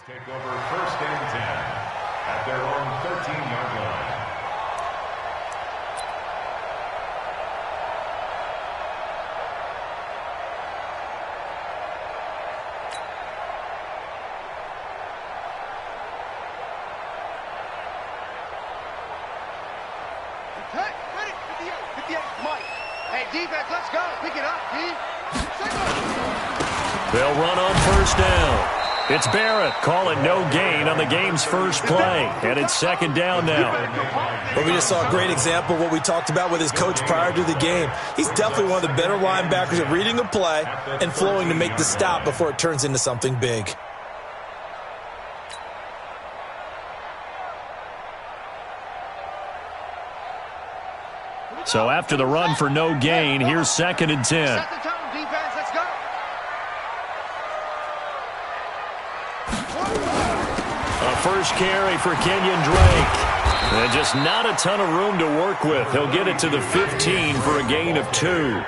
Take over first and 10 at their own 13-yard line. Hey, ready? 58, Mike. Hey, defense, let's go. Pick it up, D. They'll run on first down. It's Barrett calling no gain on the game's first play, and it's second down now. Well, we just saw a great example of what we talked about with his coach prior to the game. He's definitely one of the better linebackers at reading a play and flowing to make the stop before it turns into something big. So after the run for no gain, here's second and 10. Set the tone, defense, let's go. A first carry for Kenyon Drake. And just not a ton of room to work with. He'll get it to the 15 for a gain of 2.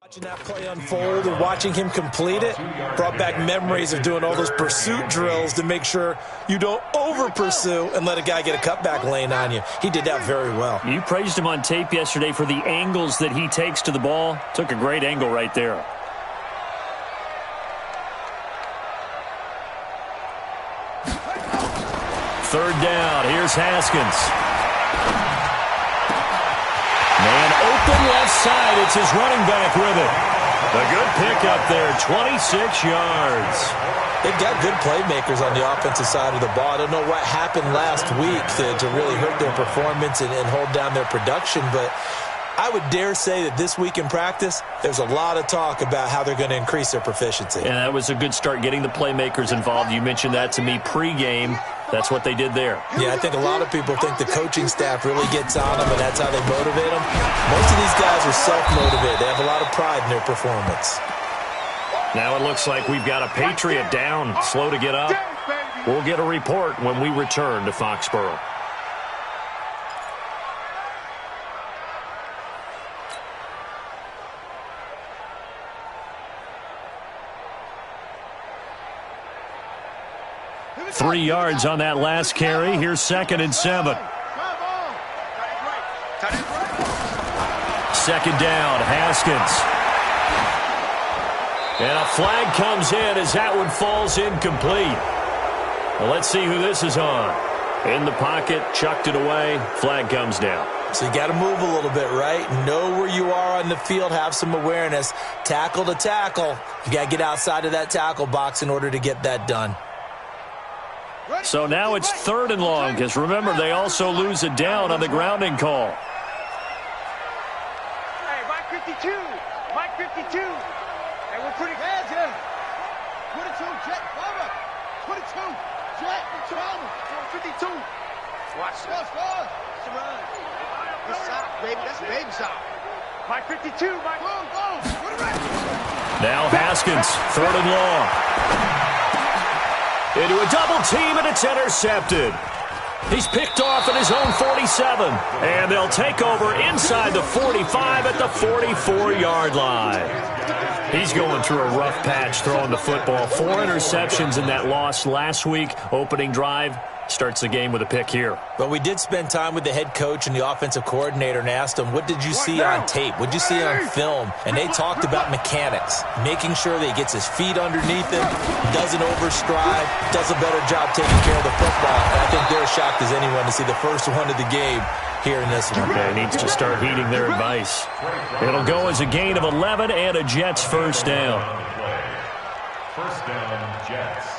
Watching that play unfold and watching him complete it brought back memories of doing all those pursuit drills to make sure you don't over-pursue and let a guy get a cutback lane on you. He did that very well. You praised him on tape yesterday for the angles that he takes to the ball. Took a great angle right there. Third down. Here's Haskins. Man open left side. It's his running back with it. A good pickup there, 26 yards. They've got good playmakers on the offensive side of the ball. I don't know what happened last week to really hurt their performance and hold down their production, but I would dare say that this week in practice, there's a lot of talk about how they're going to increase their proficiency. And that was a good start getting the playmakers involved. You mentioned that to me pregame. That's what they did there. Yeah, I think a lot of people think the coaching staff really gets on them, and that's how they motivate them. Most of these guys are self-motivated. They have a lot of pride in their performance. Now it looks like we've got a Patriot down, slow to get up. We'll get a report when we return to Foxborough. Three yards on that last carry. Here's second and 7. Second down, Haskins. And a flag comes in as that one falls incomplete. Well, let's see who this is on. In the pocket, chucked it away. Flag comes down. So you got to move a little bit, right? Know where you are on the field, have some awareness. Tackle to tackle. You got to get outside of that tackle box in order to get that done. So now it's third and long, because remember, they also lose it down on the grounding call. Hey, Mike 52. Mike 52. Hey, we're pretty fast here. 22, Jet, forward. 22, Jet, trauma. 52. Watch this. Surround. This side, baby. That's a baby side. Mike 52, Mike. Go. Now Haskins, third and long. Into a double team, and it's intercepted. He's picked off at his own 47. And they'll take over inside the 45 at the 44-yard line. He's going through a rough patch throwing the football. 4 interceptions in that loss last week. Opening drive. Starts the game with a pick here. But we did spend time with the head coach and the offensive coordinator and asked them, what did you see on tape? What did you see on film? And they talked about mechanics, making sure that he gets his feet underneath him, doesn't overstride, does a better job taking care of the football. And I think they're shocked as anyone to see the first one of the game here in this one. Okay, needs to start heeding their advice. It'll go as a gain of 11 and a Jets first down. First down, Jets.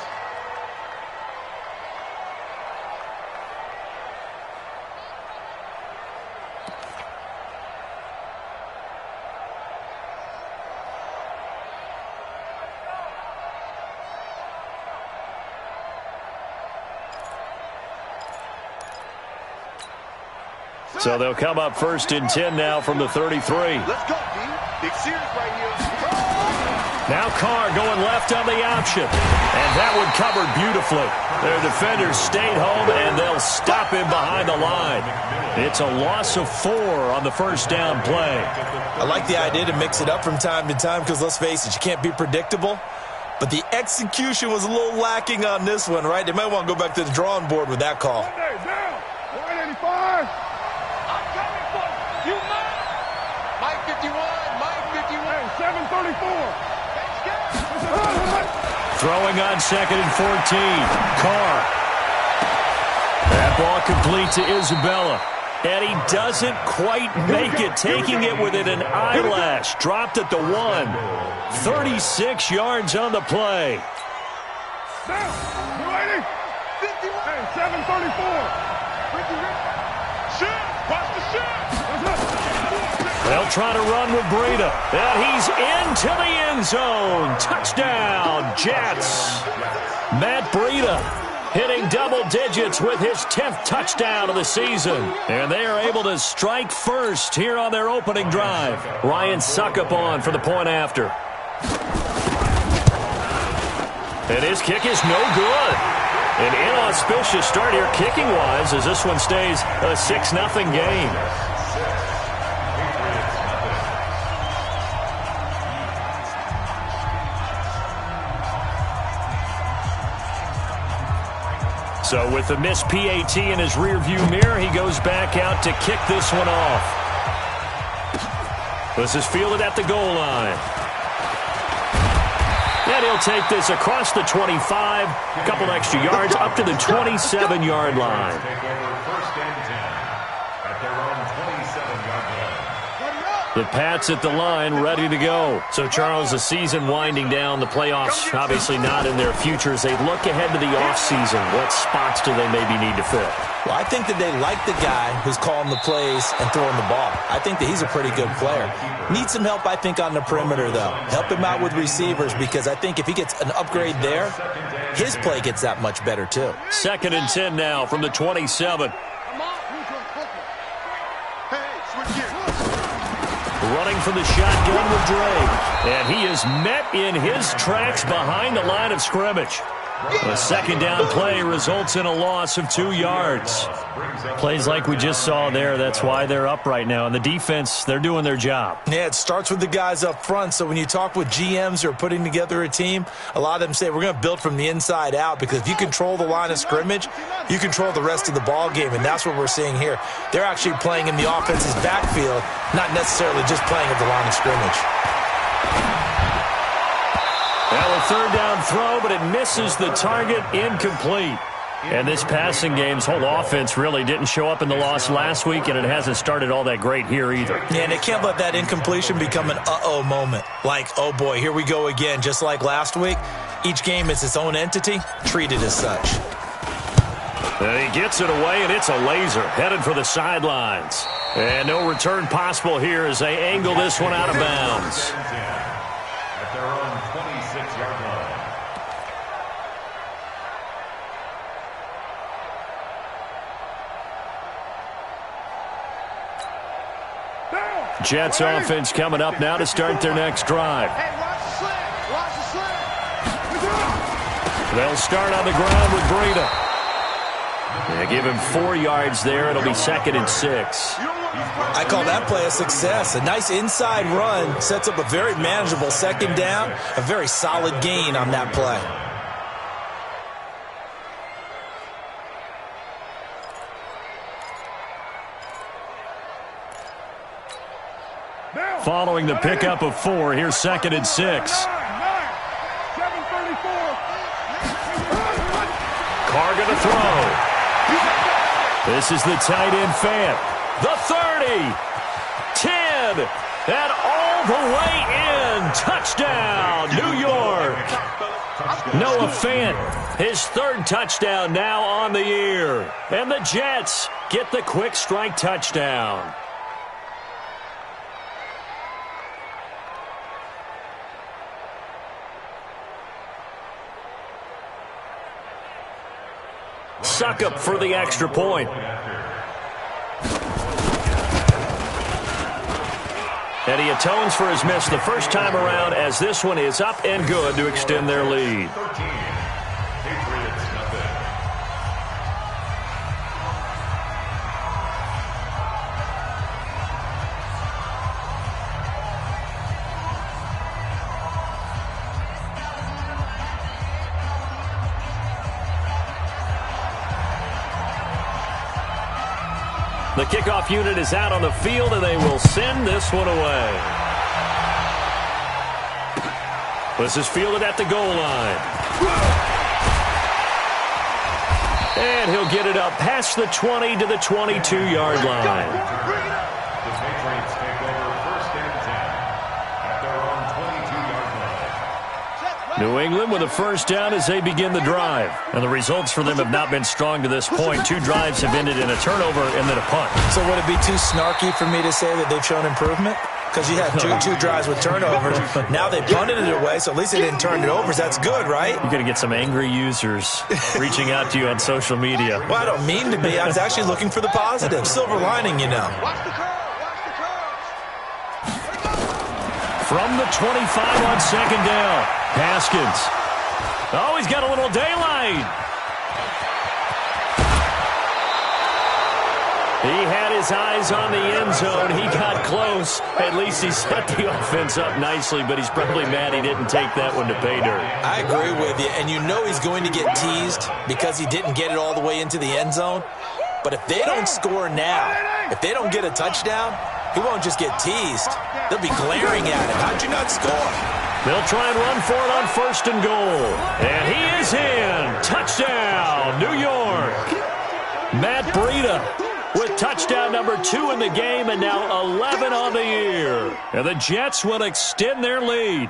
So they'll come up first and 10 now from the 33. Let's go, D. Big series right here. Now Carr going left on the option. And that one covered beautifully. Their defenders stayed home, and they'll stop him behind the line. It's a loss of 4 on the first down play. I like the idea to mix it up from time to time because, let's face it, you can't be predictable. But the execution was a little lacking on this one, right? They might want to go back to the drawing board with that call. Down. 185. I'm coming for you. Mike 51. Mike 51. Hey, 734. Throwing on 2nd and 14. Carr. That ball complete to Isabella. And he doesn't quite make it, taking it within an eyelash. Dropped at the 1. 36 yards on the play. Down. 51. Hey, 734. Shoot. Watch the shot. They'll try to run with Breida. And he's into the end zone. Touchdown, Jets. Matt Breida hitting double digits with his 10th touchdown of the season. And they are able to strike first here on their opening drive. Ryan Suckup on for the point after. And his kick is no good. An inauspicious start here kicking-wise as this one stays a 6-0 game. So with the missed PAT in his rearview mirror, he goes back out to kick this one off. This is fielded at the goal line. And he'll take this across the 25, a couple extra yards, up to the 27-yard line. Take over 1st and 10 at their own 27-yard line. The Pats at the line, ready to go. So, Charles, the season winding down, the playoffs obviously not in their future. As they look ahead to the offseason, what spots do they maybe need to fill? Well, I think that they like the guy who's calling the plays and throwing the ball. I think that he's a pretty good player. Needs some help, I think, on the perimeter, though. Help him out with receivers because I think if he gets an upgrade there, his play gets that much better, too. 2nd and 10 now from the 27. Running for the shotgun with Drake. And he is met in his tracks behind the line of scrimmage. A 2nd down play results in a loss of 2 yards. Plays like we just saw there. That's why they're up right now. And the defense, they're doing their job. Yeah, it starts with the guys up front. So when you talk with GMs who are putting together a team, a lot of them say we're going to build from the inside out because if you control the line of scrimmage, you control the rest of the ball game. And that's what we're seeing here. They're actually playing in the offense's backfield, not necessarily just playing at the line of scrimmage. Well, a 3rd down throw, but it misses the target, incomplete. And this passing game's whole offense really didn't show up in the loss last week, and it hasn't started all that great here either. Yeah, and they can't let that incompletion become an uh-oh moment. Like, oh boy, here we go again, just like last week. Each game is its own entity, treated as such. And he gets it away, and it's a laser, headed for the sidelines. And no return possible here as they angle this one out of bounds. At their own 26-yard line. Jets offense coming up now to start their next drive. They'll start on the ground with Breida. They give him 4 yards there. It'll be 2nd and 6. I call that play a success. A nice inside run sets up a very manageable 2nd down, a very solid gain on that play. Following the pickup of 4, here's 2nd and 6. Carr going to throw. This is the tight end Fant. The 30, 10, and all the way in. Touchdown, New York. Noah Fant, his 3rd touchdown now on the year. And the Jets get the quick strike touchdown. Suckup for the extra point. And he atones for his miss the first time around as this one is up and good to extend their lead. 13. Patriots nothing. The kickoff unit is out on the field, and they will send this one away. This is fielded at the goal line. And he'll get it up past the 20 to the 22-yard line. The Patriots take over first and 10 at their own 22-yard line. New England with a first down as they begin the drive. And the results for them have not been strong to this point. 2 drives have ended in a turnover and then a punt. So would it be too snarky for me to say that they've shown improvement? Because you had two drives with turnovers. Now they punted it away, so at least they didn't turn it over. So that's good, right? You're going to get some angry users reaching out to you on social media. Well, I don't mean to be. I was actually looking for the positive. Silver lining, you know. Watch the curve. Watch the curve. From the 25 on second down, Haskins. Oh, he's got a little daylight. He had his eyes on the end zone. He got close. At least he set the offense up nicely, but he's probably mad he didn't take that one to pay dirt. I agree with you, and you know he's going to get teased because he didn't get it all the way into the end zone. But if they don't score now, if they don't get a touchdown, he won't just get teased. They'll be glaring at him. How'd you not score? They'll try and run for it on first and goal. And he is in. Touchdown, New York. Matt Breida with touchdown number 2 in the game and now 11 on the year. And the Jets will extend their lead.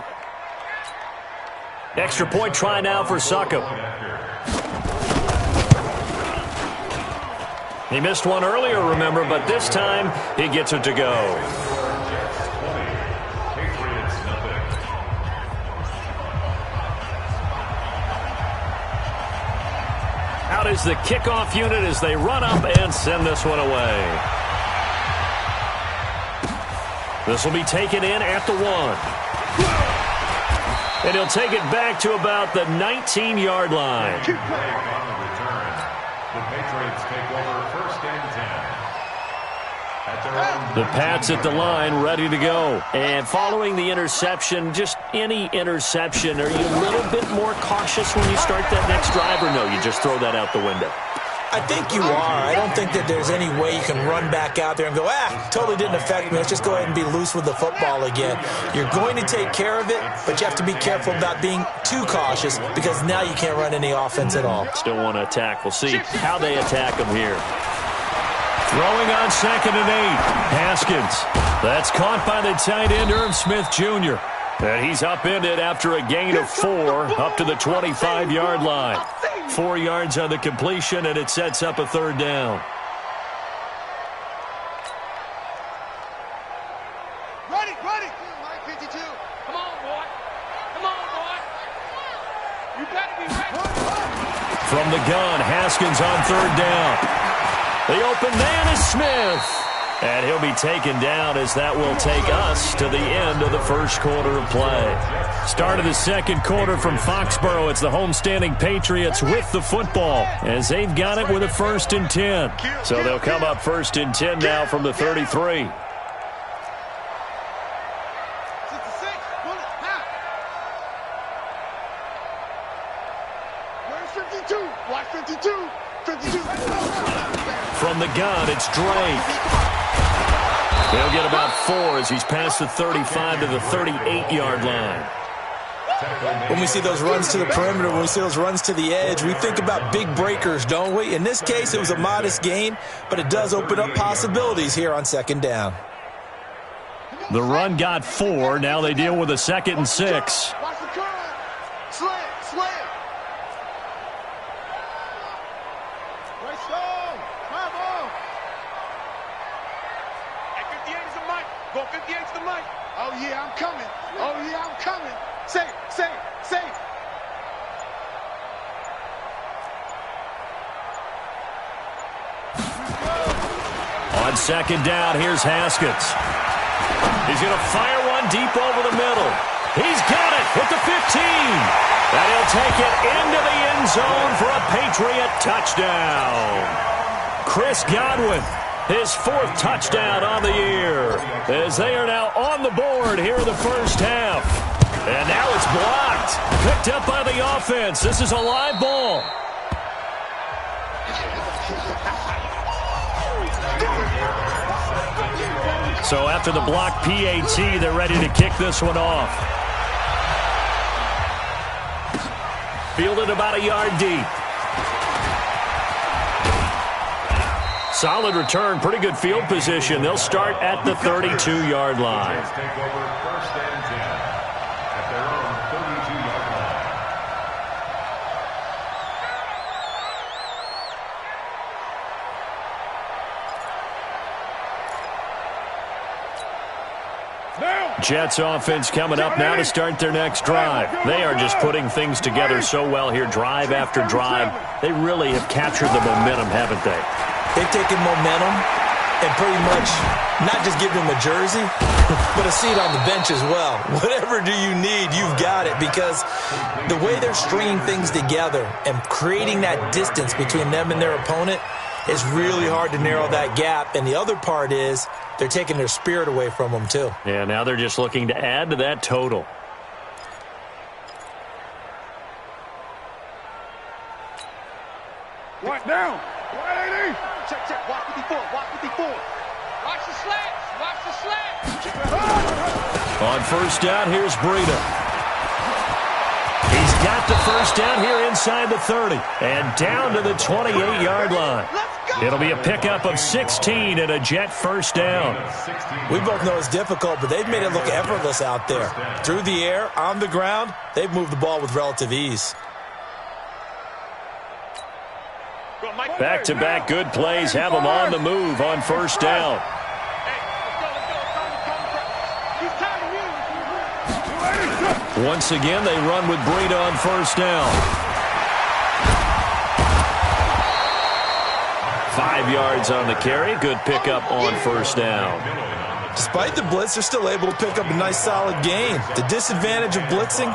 Extra point try now for Succop. He missed one earlier, remember, but this time he gets it to go. Jets 20. Patriots nothing. Out is the kickoff unit as they run up and send this one away. This will be taken in at the 1. And he'll take it back to about the 19-yard line. Break on the return. The Patriots take over first and 10 at their own. The Pats at the line, ready to go. And following the interception, just any interception, are you a little bit more cautious when you start that next drive, or no, you just throw that out the window? I think you are. I don't think that there's any way you can run back out there and go, totally didn't affect me. Let's just go ahead and be loose with the football again. You're going to take care of it, but you have to be careful about being too cautious because now you can't run any offense at all. Still want to attack. We'll see how they attack them here. Throwing on second and 8. Haskins. That's caught by the tight end, Irv Smith Jr. And he's upended after a gain of 4 up to the 25-yard line. 4 yards on the completion, and it sets up a third down. Run it. Mike 52. Come on, boy. You better be ready. From the gun, Haskins on third down. The open man is Smith. And he'll be taken down as that will take us to the end of the first quarter of play. Start of the second quarter from Foxborough. It's the homestanding Patriots with the football as they've got it with a first and 10. So they'll come up first and 10 now from the 33. 66. Where's 52? Watch 52. 52. From the gun, it's Drake. He'll get about 4 as he's past the 35 to the 38-yard line. When we see those runs to the perimeter, when we see those runs to the edge, we think about big breakers, don't we? In this case, it was a modest gain, but it does open up possibilities here on second down. The run got 4. Now they deal with a second and 6. Watch the curve. Slam. Right stone. Bravo. At 58 is the mic. Go 58 is the mic. Oh, yeah, I'm coming. Safe. On second down, here's Haskins. He's going to fire one deep over the middle. He's got it at the 15. And he'll take it into the end zone for a Patriot touchdown. Chris Godwin, his 4th touchdown on the year, as they are now on the board here in the first half. And now it's blocked. Picked up by the offense. This is a live ball. So after the block PAT, they're ready to kick this one off. Fielded about a yard deep. Solid return, pretty good field position. They'll start at the 32-yard line. Take over 1st and 10 at their own 32-yard line. Jets offense coming up now to start their next drive. They are just putting things together so well here, drive after drive. They really have captured the momentum, haven't they? They've taken momentum and pretty much not just give them a jersey, but a seat on the bench as well. Whatever do you need, you've got it, because the way they're stringing things together and creating that distance between them and their opponent is really hard to narrow that gap. And the other part is they're taking their spirit away from them, too. Yeah, now they're just looking to add to that total. What down? 180. Check. Watch 54. Watch 54. Watch the slants. Watch the slants. On first down, here's Breida. He's got the first down here inside the 30 and down to the 28-yard line. It'll be a pickup of 16 and a Jet first down. We both know it's difficult, but they've made it look effortless out there. Through the air, on the ground, they've moved the ball with relative ease. Back-to-back good plays have them on the move on first down. Once again, they run with Breida on first down. 5 yards on the carry. Good pickup on first down. Despite the blitz, they're still able to pick up a nice, solid gain. The disadvantage of blitzing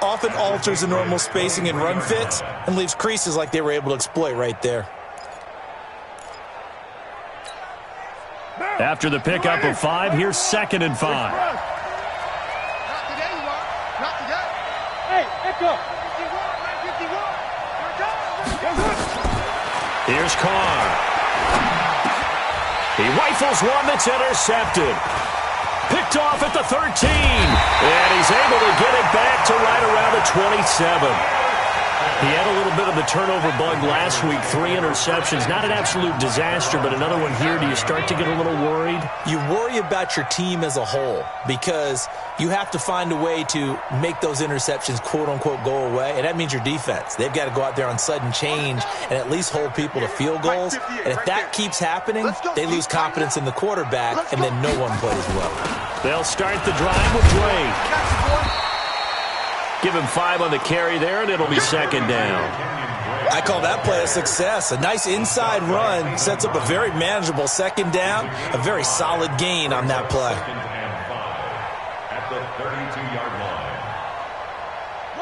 often alters the normal spacing and run fits and leaves creases like they were able to exploit right there. After the pickup of 5, here's 2nd and 5. Here's Carr. He rifles one that's intercepted. Picked off at the 13. And he's able to get it back to right around the 27. He had a little bit of the turnover bug last week, 3 interceptions. Not an absolute disaster, but another one here. Do you start to get a little worried? You worry about your team as a whole because you have to find a way to make those interceptions, quote-unquote, go away, and that means your defense. They've got to go out there on sudden change and at least hold people to field goals. And if that keeps happening, they lose confidence in the quarterback, and then no one plays well. They'll start the drive with Drake. Give him 5 on the carry there, and it'll be 2nd down. I call that play a success. A nice inside run sets up a very manageable 2nd down, a very solid gain on that play. At the 32-yard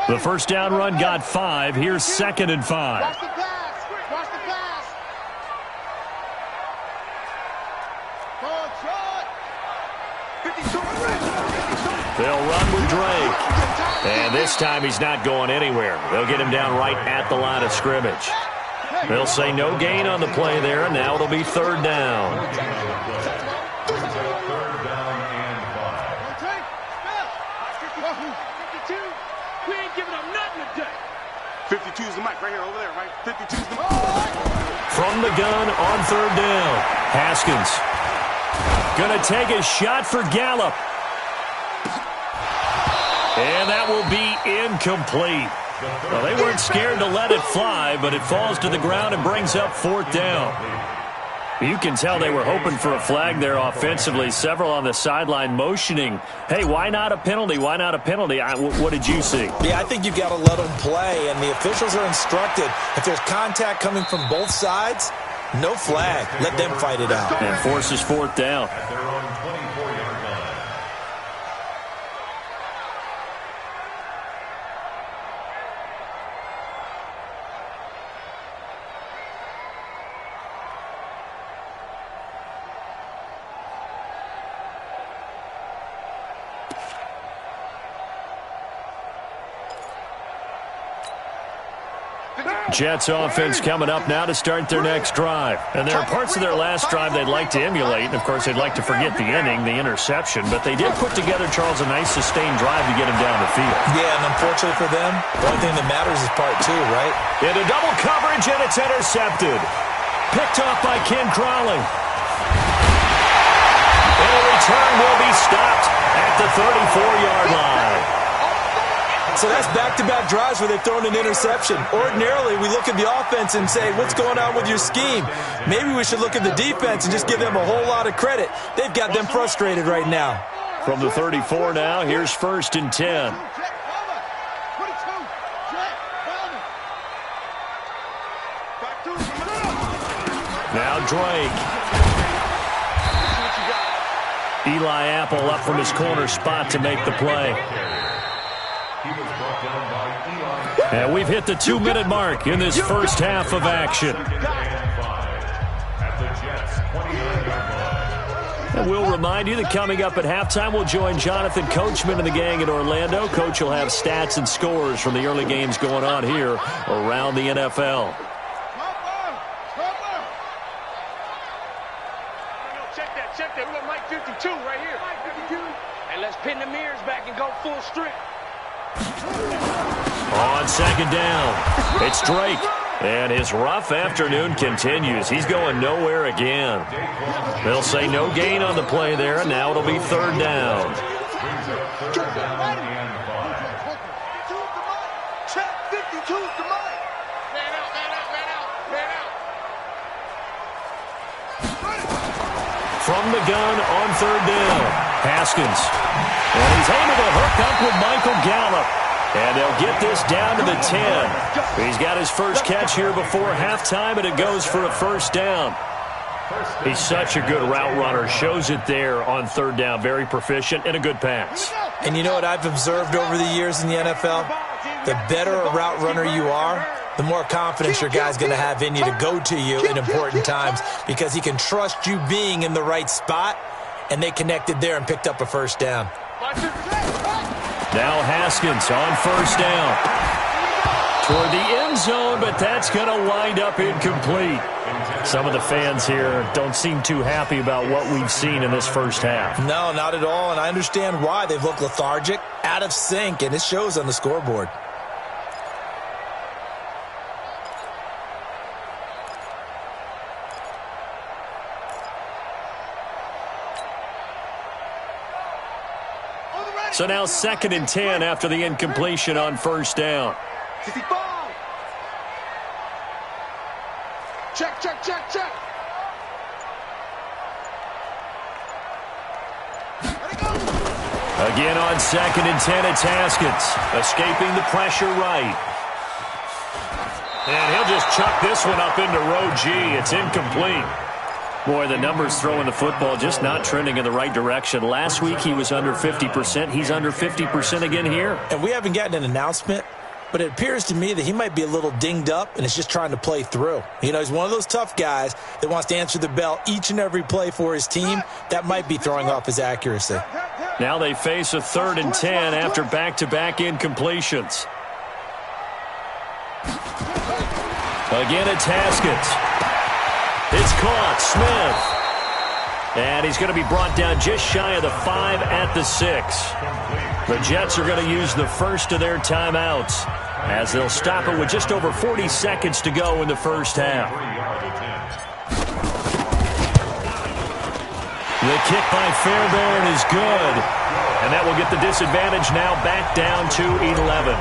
line. The first down run got 5. Here's 2nd and 5. Watch the pass. Watch the pass. They'll run with Drake. And this time he's not going anywhere. They'll get him down right at the line of scrimmage. They'll say no gain on the play there, and now it'll be 3rd down. 3rd down and 5. 52. We ain't giving up nothing today. 52's the mic right here, over there, right? 52's the mic. From the gun on 3rd down. Haskins gonna take a shot for Gallup. And that will be incomplete. Well, they weren't scared to let it fly, but it falls to the ground and brings up 4th down. You can tell they were hoping for a flag there offensively. Several on the sideline motioning, hey, why not a penalty? Why not a penalty? What did you see? Yeah, I think you've got to let them play, and the officials are instructed. If there's contact coming from both sides, no flag. Let them fight it out. And forces 4th down. At their own 24-yard line. Jets offense coming up now to start their next drive. And there are parts of their last drive they'd like to emulate. And, of course, they'd like to forget the ending, the interception. But they did put together, Charles, a nice sustained drive to get him down the field. Yeah, and unfortunately for them, the only thing that matters is part two, right? Into double coverage, and it's intercepted. Picked off by Ken Crawley. And a return will be stopped at the 34-yard line. So that's back-to-back drives where they've thrown an interception. Ordinarily, we look at the offense and say, what's going on with your scheme? Maybe we should look at the defense and just give them a whole lot of credit. They've got them frustrated right now. From the 34 now, here's 1st and 10. Now Drake. Eli Apple up from his corner spot to make the play. And we've hit the 2-minute mark in this first half of action. And we'll remind you that coming up at halftime, we'll join Jonathan Coachman and the gang in Orlando. Coach will have stats and scores from the early games going on here around the NFL. Check that. We got Mike 52 right here. And let's pin the mirrors back and go full strength. On 2nd down, it's Drake. And his rough afternoon continues. He's going nowhere again. They'll say no gain on the play there, and now it'll be 3rd down. Check 52 to Mike. Man out. From the gun on 3rd down, Haskins. And he's able to hook up with Michael Gallup. And they'll get this down to the 10. He's got his first catch here before halftime, and it goes for a 1st down. He's such a good route runner. Shows it there on 3rd down. Very proficient and a good pass. And you know what I've observed over the years in the NFL? The better a route runner you are, the more confidence your guy's going to have in you to go to you in important times because he can trust you being in the right spot, and they connected there and picked up a 1st down. Now Haskins on 1st down. Toward the end zone, but that's going to wind up incomplete. Some of the fans here don't seem too happy about what we've seen in this first half. No, not at all, and I understand why. They've looked lethargic, out of sync, and it shows on the scoreboard. So now 2nd and 10 after the incompletion on 1st down. Check. Again on 2nd and 10, it's Haskins. Escaping the pressure right. And he'll just chuck this one up into row G. It's incomplete. Boy, the numbers throwing the football just not trending in the right direction. Last week he was under 50%. He's under 50% again here. And we haven't gotten an announcement, but it appears to me that he might be a little dinged up and is just trying to play through. You know, he's one of those tough guys that wants to answer the bell each and every play for his team. That might be throwing off his accuracy. Now they face a 3rd and 10 after back-to-back incompletions. Again, it's Haskins. It's caught, Smith. And he's going to be brought down just shy of the 5 at the 6. The Jets are going to use the first of their timeouts as they'll stop it with just over 40 seconds to go in the first half. The kick by Fairbairn is good. And that will get the disadvantage now back down to 11.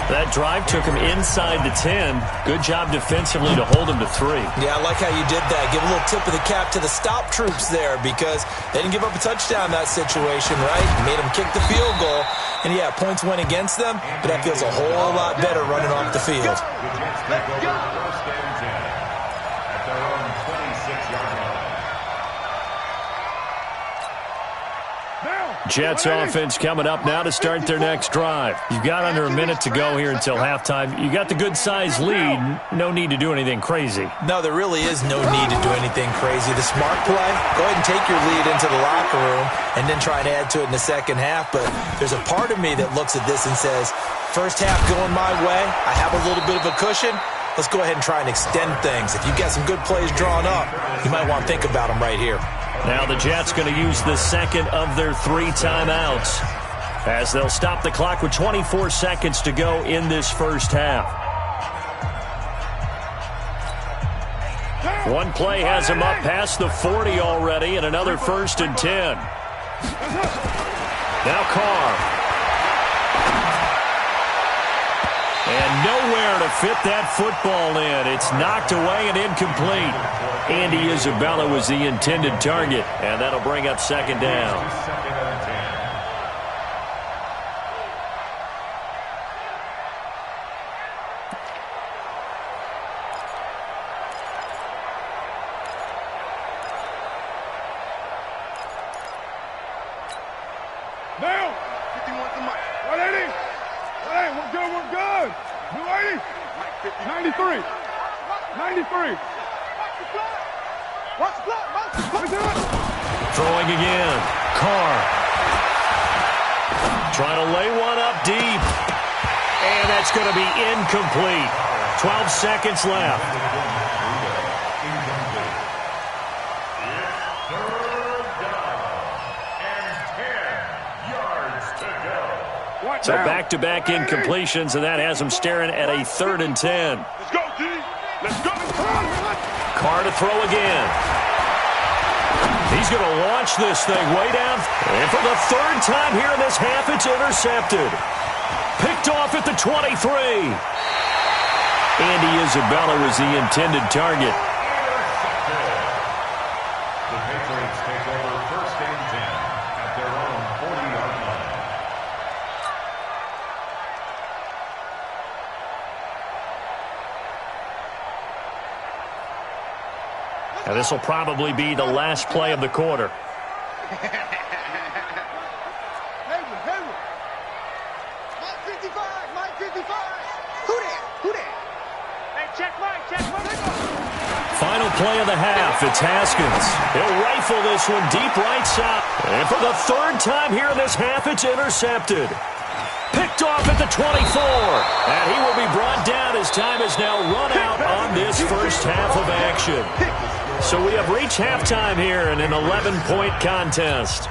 That drive took him inside the 10. Good job defensively to hold him to 3. Yeah, I like how you did that. Give a little tip of the cap to the stop troops there because they didn't give up a touchdown in that situation, right? Made them kick the field goal. And, yeah, points went against them, but that feels a whole lot better running off the field. Jets offense coming up now to start their next drive. You've got under a minute to go here until halftime. You got the good-sized lead. No need to do anything crazy. No, there really is no need to do anything crazy. The smart play, go ahead and take your lead into the locker room and then try and add to it in the second half. But there's a part of me that looks at this and says, first half going my way, I have a little bit of a cushion. Let's go ahead and try and extend things. If you've got some good plays drawn up, you might want to think about them right here. Now the Jets going to use the second of their 3 timeouts as they'll stop the clock with 24 seconds to go in this first half. One play has him up past the 40 already, and another 1st and 10. Now Carr. And nowhere to fit that football in. It's knocked away and incomplete. Andy Isabella was the intended target, and that'll bring up 2nd down. Now, 51 to Mike. 180. 180. We're good. We're good. 280. 93. 93. Watch the block. Throwing again. Carr. Trying to lay one up deep. And that's going to be incomplete. 12 seconds left. So back-to-back incompletions, and that has him staring at a 3rd and 10. Let's go, D. Let's go. Carr to throw again. He's going to launch this thing way down. And for the 3rd time here in this half, it's intercepted. Picked off at the 23. Andy Isabella was the intended target. The Patriots take over 1st and 10 at their own 40-yard line. Now this will probably be the last play of the quarter. Hayward. Mike 55. Mike 55. Who that? Hey, check Mike. Final play of the half. It's Haskins. He'll rifle this one deep right side. And for the 3rd time here in this half, it's intercepted. Picked off at the 24. And he will be brought down as time has now run out on this first half of action. So we have reached halftime here in an 11-point contest.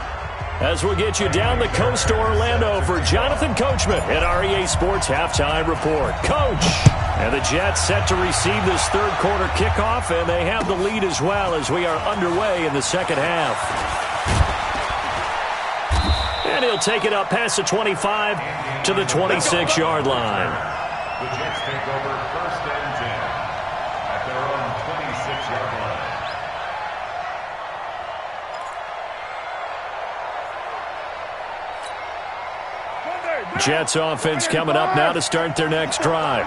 As we'll get you down the coast to Orlando for Jonathan Coachman at REA Sports Halftime Report. Coach! And the Jets set to receive this 3rd quarter kickoff, and they have the lead as well as we are underway in the second half. And he'll take it up past the 25 to the 26-yard line. The Jets take over 1st and 10 at their own 26-yard line. Jets offense coming up now to start their next drive.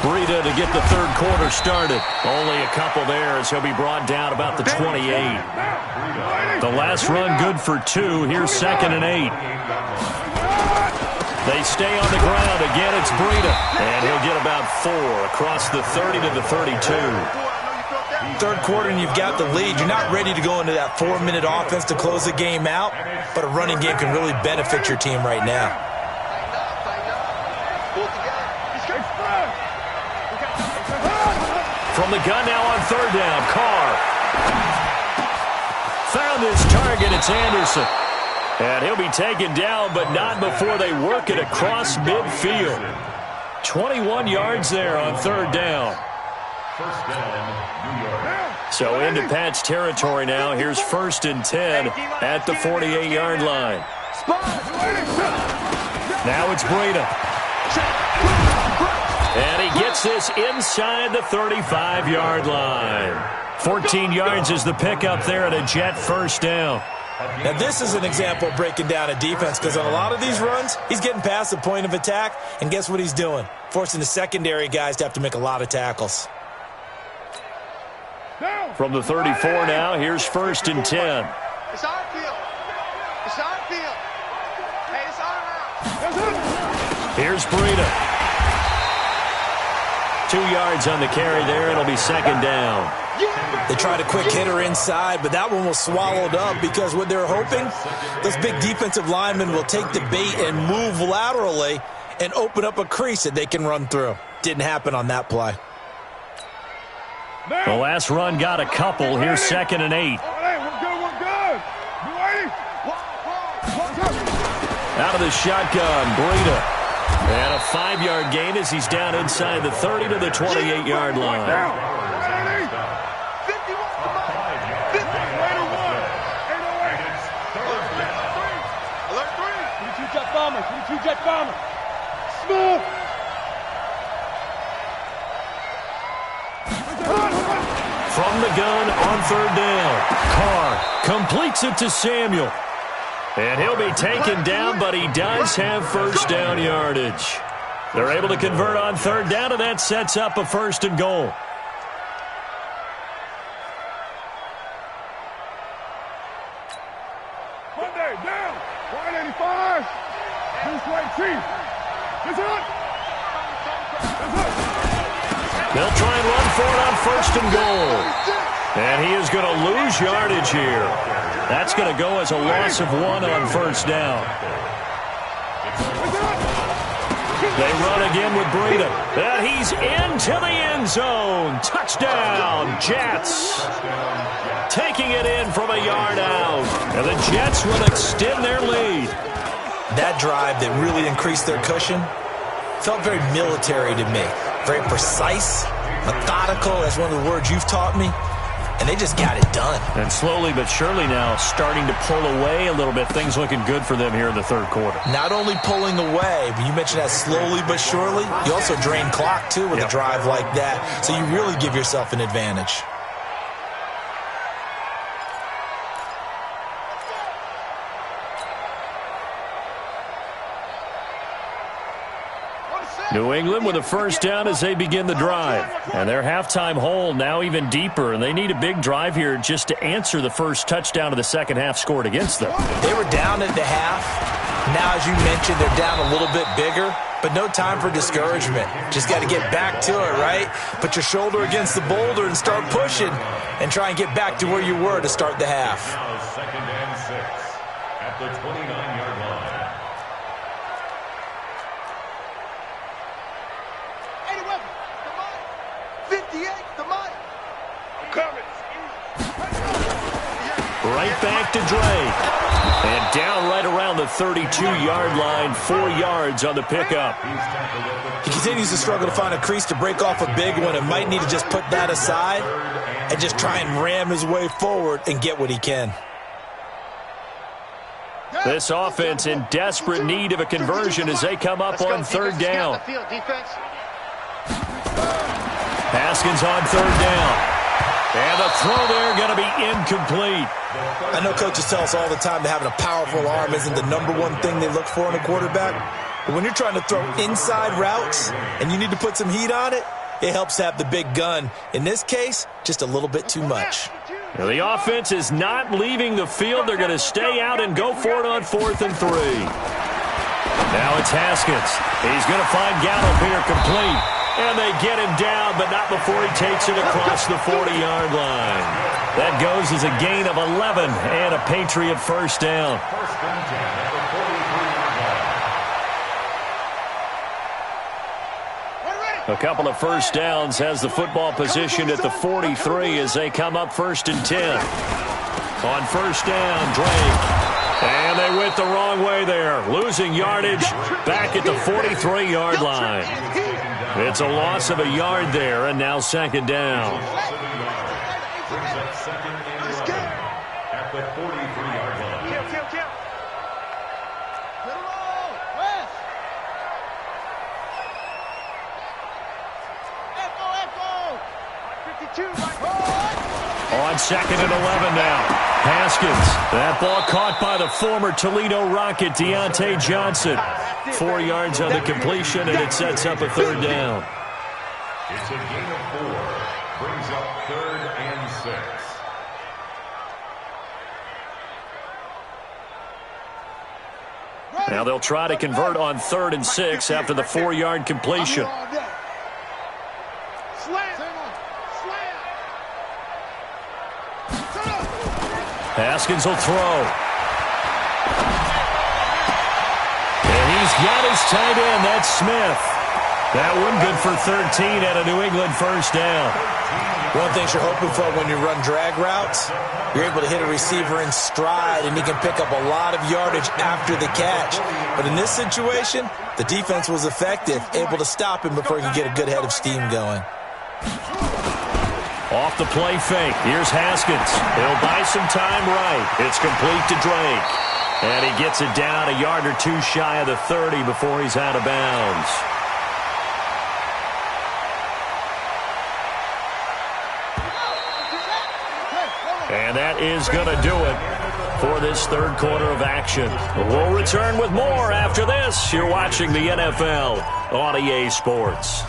Breida to get the 3rd quarter started. Only a couple there as he'll be brought down about the 28. The last run good for 2. Here's 2nd and 8. They stay on the ground. Again, it's Breida. And he'll get about 4 across the 30 to the 32. 3rd quarter and you've got the lead. You're not ready to go into that 4-minute offense to close the game out, but a running game can really benefit your team right now. From the gun now on 3rd down, Carr. Found his target, it's Anderson. And he'll be taken down, but not before they work it across midfield. 21 yards there on 3rd down. 1st down, New York. So into Pat's territory now. Here's 1st and 10 at the 48-yard line. Now it's Breida. And he gets this inside the 35-yard line. 14 yards is the pickup there at a Jet 1st down. Now, this is an example of breaking down a defense because on a lot of these runs, he's getting past the point of attack, and guess what he's doing? Forcing the secondary guys to have to make a lot of tackles. From the 34 now, here's 1st and 10. Here's Breida. 2 yards on the carry there. It'll be second down. They tried a quick hitter inside, but that one was swallowed up because what they're hoping, those big defensive linemen will take the bait and move laterally and open up a crease that they can run through. Didn't happen on that play. The last run got a couple. Here's 2nd and 8. Out of the shotgun, Breida. And a 5-yard gain as he's down inside the 30 to the 28-yard line. Jet bomber. Smooth. From the gun on 3rd down. Carr completes it to Samuel. And he'll be taken down, but he does have first down yardage. They're able to convert on 3rd down, and that sets up a 1st and goal. Monday, down. 185. This way, Chief. It's on. They'll try and run for it on 1st and goal. And he is going to lose yardage here. That's going to go as a loss of 1 on 1st down. They run again with Breida. And he's into the end zone. Touchdown, Jets. Taking it in from a yard out. And the Jets will extend their lead. That drive that really increased their cushion felt very military to me. Very precise, methodical. That's one of the words you've taught me. And they just got it done. And slowly but surely now starting to pull away a little bit. Things looking good for them here in the 3rd quarter. Not only pulling away, but you mentioned that slowly but surely. You also drain clock, too, with a drive like that. So you really give yourself an advantage. New England with a 1st down as they begin the drive. And their halftime hole now even deeper, and they need a big drive here just to answer the first touchdown of the second half scored against them. They were down at the half. Now, as you mentioned, they're down a little bit bigger, but no time for discouragement. Just got to get back to it, right? Put your shoulder against the boulder and start pushing and try and get back to where you were to start the half. Now 2nd and 6 at the 29-yard line. Right back to Drake. And down right around the 32-yard line, 4 yards on the pickup. He continues to struggle to find a crease to break off a big one and might need to just put that aside and just try and ram his way forward and get what he can. This offense in desperate need of a conversion as they come up on 3rd down. Haskins on 3rd down. And the throw there going to be incomplete. I know coaches tell us all the time that having a powerful arm isn't the #1 thing they look for in a quarterback. But when you're trying to throw inside routes and you need to put some heat on it, it helps have the big gun. In this case, just a little bit too much. Now the offense is not leaving the field. They're going to stay out and go for it on 4th and 3. Now it's Haskins. He's going to find Gallup here complete. And they get him down, but not before he takes it across the 40-yard line. That goes as a gain of 11 and a Patriot 1st down. 1st and 10 at the 43-yard line. A couple of 1st downs has the football positioned at the 43 as they come up 1st and 10. On 1st down, Drake. And they went the wrong way there. Losing yardage back at the 43-yard line. It's a loss of a yard there, and now 2nd down. Brings up 2nd and 11 at the 43-yard line. Kill. On 2nd and 11 now. Haskins. That ball caught by the former Toledo Rocket, Deontay Johnson. 4 yards on the completion, and it sets up a 3rd down. It's a gain of 4. Brings up 3rd and 6. Now they'll try to convert on 3rd and 6 after the 4-yard completion. Haskins will throw. And he's got his tight end. That's Smith. That one good for 13 at a New England first down. One thing you're hoping for when you run drag routes, you're able to hit a receiver in stride, and he can pick up a lot of yardage after the catch. But in this situation, the defense was effective, able to stop him before he could get a good head of steam going. Off the play fake. Here's Haskins. He'll buy some time right. It's complete to Drake. And he gets it down a yard or two shy of the 30 before he's out of bounds. And that is going to do it for this third quarter of action. We'll return with more after this. You're watching the NFL on EA Sports.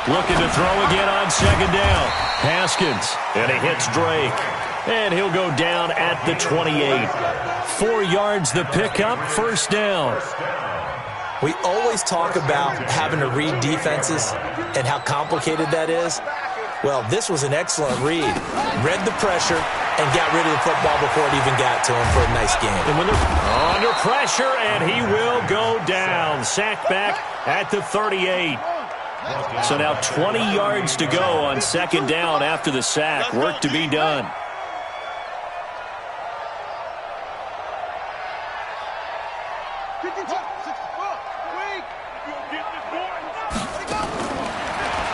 Looking to throw again on second down. Haskins, and he hits Drake. And he'll go down at the 28. 4 yards the pickup, first down. We always talk about having to read defenses and how complicated that is. Well, this was an excellent read. Read the pressure and got rid of the football before it even got to him for a nice game. And when they're under pressure, and he will go down. Sacked back at the 38. So now 20 yards to go on second down after the sack. Work to be done.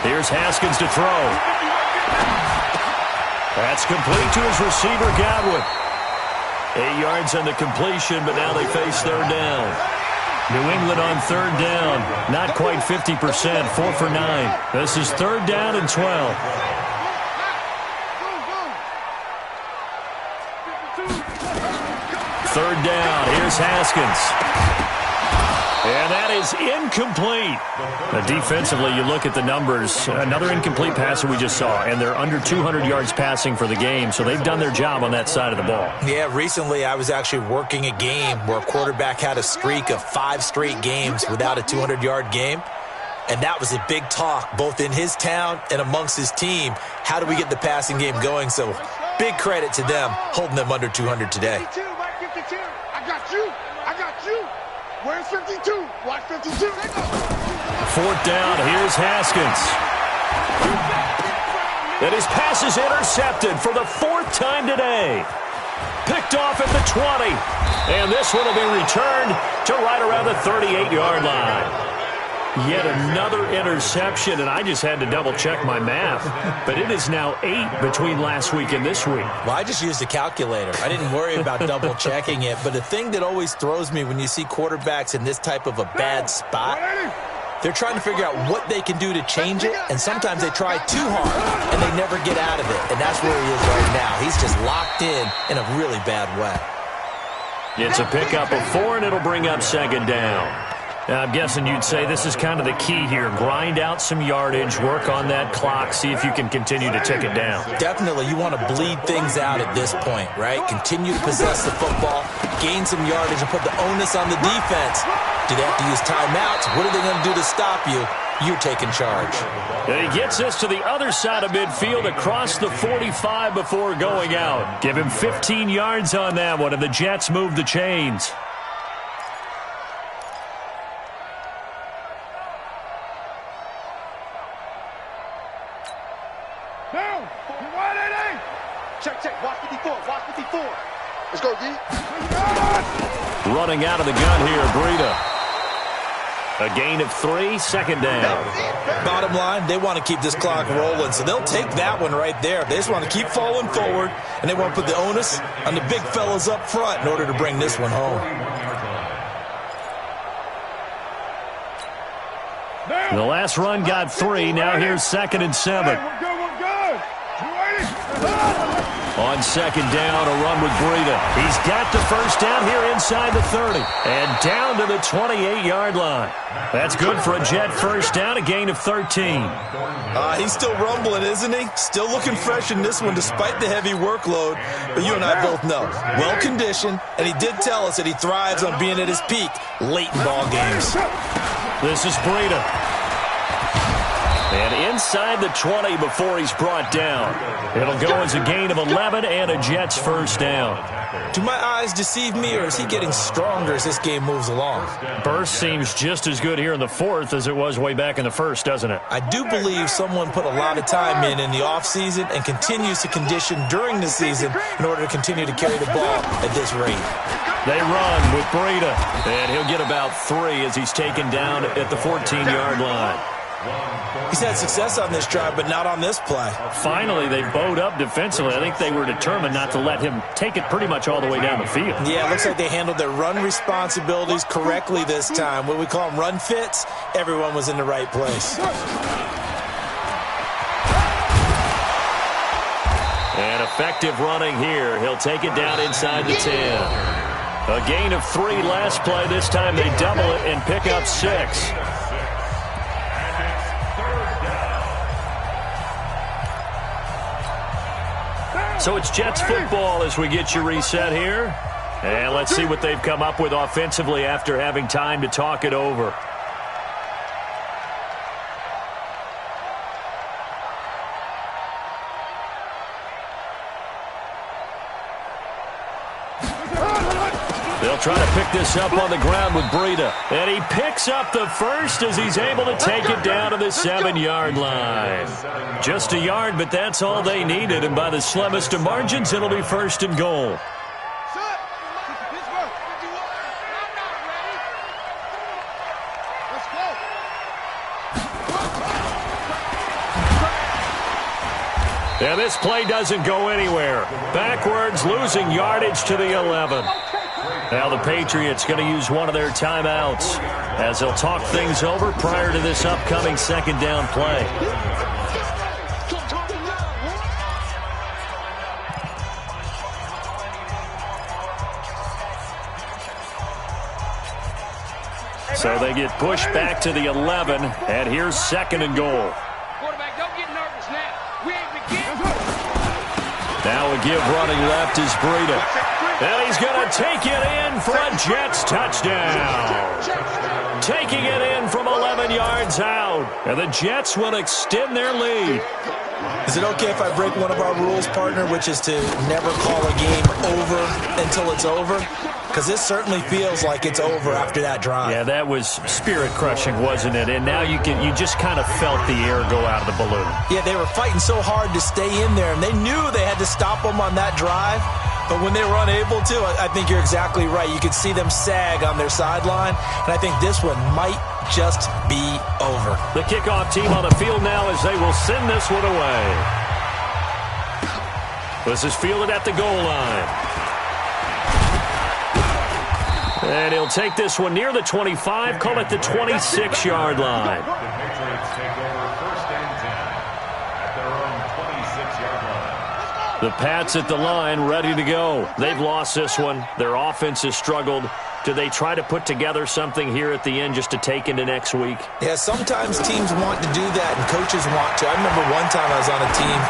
Here's Haskins to throw. That's complete to his receiver, Godwin. 8 yards on the completion, but now they face third down. New England on third down. Not quite 50%, 4 for 9. This is third down and 12. Third down. Here's Haskins. And that is incomplete. Defensively, you look at the numbers. Another incomplete passer we just saw, and they're under 200 yards passing for the game, so they've done their job on that side of the ball. Yeah, recently I was actually working a game where a quarterback had a streak of 5 straight games without a 200-yard game, and that was a big talk both in his town and amongst his team. How do we get the passing game going? So big credit to them holding them under 200 today. 52, Mike 52. I got you. I got you. Where's 52? Watch 52. Fourth down. Here's Haskins. And his pass is intercepted for the 4th time today. Picked off at the 20. And this one will be returned to right around the 38-yard line. Yet another interception, and I just had to double-check my math. But it is now 8 between last week and this week. Well, I just used a calculator. I didn't worry about double-checking it. But the thing that always throws me when you see quarterbacks in this type of a bad spot, they're trying to figure out what they can do to change it, and sometimes they try too hard, and they never get out of it. And that's where he is right now. He's just locked in a really bad way. It's a pickup of 4, and it'll bring up second down. Now, I'm guessing you'd say this is kind of the key here. Grind out some yardage, work on that clock, see if you can continue to tick it down. Definitely, you want to bleed things out at this point, right? Continue to possess the football, gain some yardage, and put the onus on the defense. Do they have to use timeouts? What are they going to do to stop you? You're taking charge. And he gets us to the other side of midfield across the 45 before going out. Give him 15 yards on that one, and the Jets move the chains. Check. Watch 54. Watch 54. Let's go, D. Running out of the gun here, Breida. A gain of 3, second down. Bottom line, they want to keep this clock rolling, so they'll take that one right there. They just want to keep falling forward, and they want to put the onus on the big fellas up front in order to bring this one home. The last run got 3. Now here's 2nd and 7. We're good. On second down, a run with Breida. He's got the first down here inside the 30. And down to the 28-yard line. That's good for a Jet first down, a gain of 13. He's still rumbling, isn't he? Still looking fresh in this one despite the heavy workload. But you and I both know, well-conditioned, and he did tell us that he thrives on being at his peak late in ball games. This is Breida. And inside the 20 before he's brought down. It'll go as a gain of 11 and a Jets first down. Do my eyes deceive me, or is he getting stronger as this game moves along? Burst seems just as good here in the fourth as it was way back in the first, doesn't it? I do believe someone put a lot of time in the offseason and continues to condition during the season in order to continue to carry the ball at this rate. They run with Breida, and he'll get about 3 as he's taken down at the 14-yard line. He's had success on this drive, but not on this play. Finally, they bowed up defensively. I think they were determined not to let him take it pretty much all the way down the field. Yeah, it looks like they handled their run responsibilities correctly this time. What we call them run fits, everyone was in the right place. And effective running here. He'll take it down inside the 10. A gain of 3 last play. This time they double it and pick up 6. So it's Jets football as we get you reset here. And let's see what they've come up with offensively after having time to talk it over. They'll try to pick this up on the ground with Breida. And he picks up the first as he's able to take it down to the 7-yard line. Just a yard, but that's all they needed. And by the slimmest of margins, it'll be first and goal. And this play doesn't go anywhere. Backwards, losing yardage to the 11. Now the Patriots going to use one of their timeouts as they'll talk things over prior to this upcoming second down play. So they get pushed back to the 11, and here's second and goal. Quarterback, don't get nervous now. We ain't beginning. Now a give running left is Breida. And he's going to take it in for a Jets touchdown. Taking it in from 11 yards out. And the Jets will extend their lead. Is it okay if I break one of our rules, partner, which is to never call a game over until it's over? Because this certainly feels like it's over after that drive. Yeah, that was spirit-crushing, wasn't it? And now you just kind of felt the air go out of the balloon. Yeah, they were fighting so hard to stay in there, and they knew they had to stop them on that drive. But when they were unable to, I think you're exactly right. You could see them sag on their sideline, and I think this one might just be over. The kickoff team on the field now as they will send this one away. This is fielded at the goal line. And he'll take this one near the 25, call it the 26-yard line. The Patriots take over first and 10 at their own 26-yard line. The Pats at the line, ready to go. They've lost this one. Their offense has struggled. Do they try to put together something here at the end just to take into next week? Yeah, sometimes teams want to do that, and coaches want to. I remember one time I was on a team,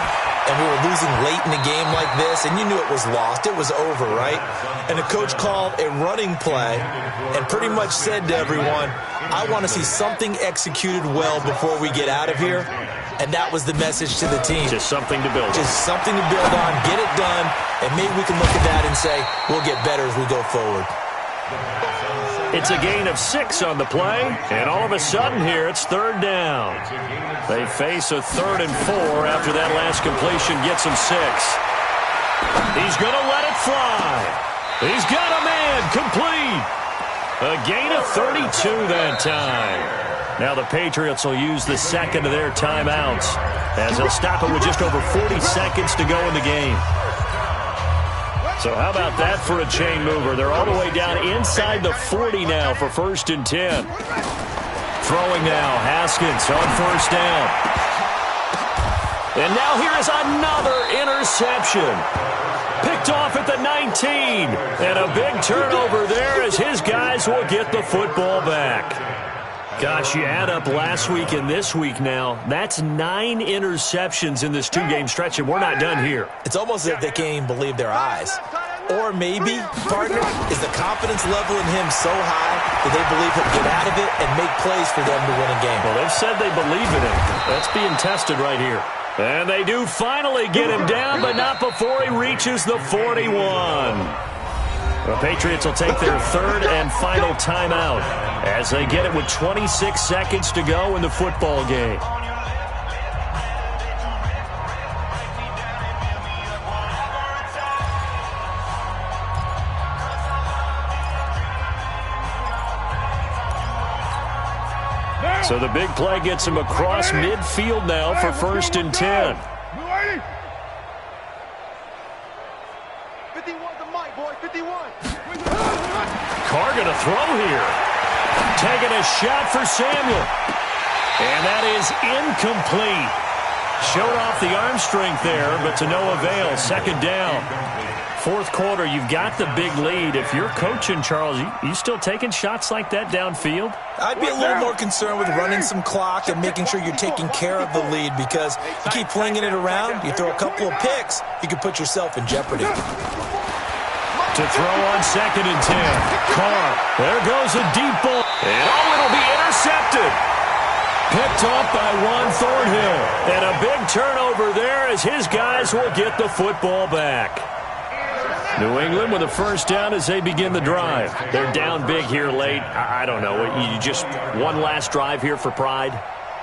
and we were losing late in a game like this, and you knew it was lost. It was over, right? And the coach called a running play and pretty much said to everyone, I want to see something executed well before we get out of here. And that was the message to the team. Just something to build on. Just something to build on, get it done, and maybe we can look at that and say, we'll get better as we go forward. It's a gain of 6 on the play, and all of a sudden here it's third down. They face a 3rd and 4 after that last completion gets him 6. He's going to let it fly. He's got a man complete. A gain of 32 that time. Now the Patriots will use the second of their timeouts as they'll stop it with just over 40 seconds to go in the game. So how about that for a chain mover? They're all the way down inside the 40 now for first and 10. Throwing now, Haskins on first down. And now here is another interception. Picked off at the 19. And a big turnover there as his guys will get the football back. Gosh, you add up last week and this week now, that's 9 interceptions in this 2-game stretch, and we're not done here. It's almost as if they can't even believe their eyes. Or maybe, partner, is the confidence level in him so high that they believe he'll get out of it and make plays for them to win a game. Well, they've said they believe in him. That's being tested right here. And they do finally get him down, but not before he reaches the 41. The Patriots will take their third and final timeout as they get it with 26 seconds to go in the football game. So the big play gets him across midfield now for 1st and 10. 51 to Mike, boy, 51. Carr going to throw here. Taking a shot for Samuel. And that is incomplete. Showed off the arm strength there, but to no avail. 2nd down. 4th quarter, you've got the big lead. If you're coaching, Charles, you still taking shots like that downfield? I'd be a little more concerned with running some clock and making sure you're taking care of the lead, because you keep flinging it around, you throw a couple of picks, you can put yourself in jeopardy. To throw on 2nd and 10. Carr, there goes a deep ball. And it'll be intercepted. Picked off by Juan Thornhill. And a big turnover there as his guys will get the football back. New England with a 1st down as they begin the drive. They're down big here late. I don't know. You just one last drive here for pride?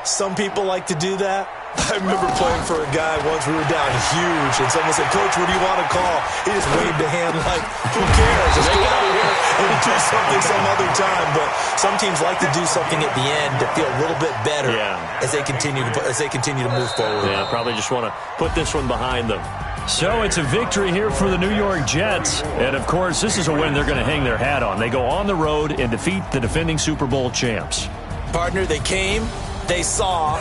Some people like to do that. I remember playing for a guy once. We were down huge, and someone said, "Coach, what do you want to call?" He just waved a hand like, who cares? Just go out here and do something some other time. But some teams like to do something at the end to feel a little bit better as they continue to move forward. Yeah, probably just want to put this one behind them. So it's a victory here for the New York Jets. And, of course, this is a win they're going to hang their hat on. They go on the road and defeat the defending Super Bowl champs. Partner, they came, they saw,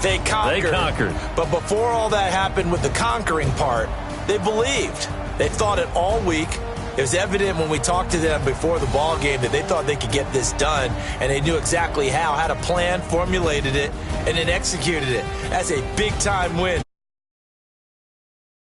they conquered. They conquered. But before all that happened with the conquering part, they believed. They thought it all week. It was evident when we talked to them before the ball game that they thought they could get this done, and they knew exactly how, had a plan, formulated it, and then executed it. That's a big-time win.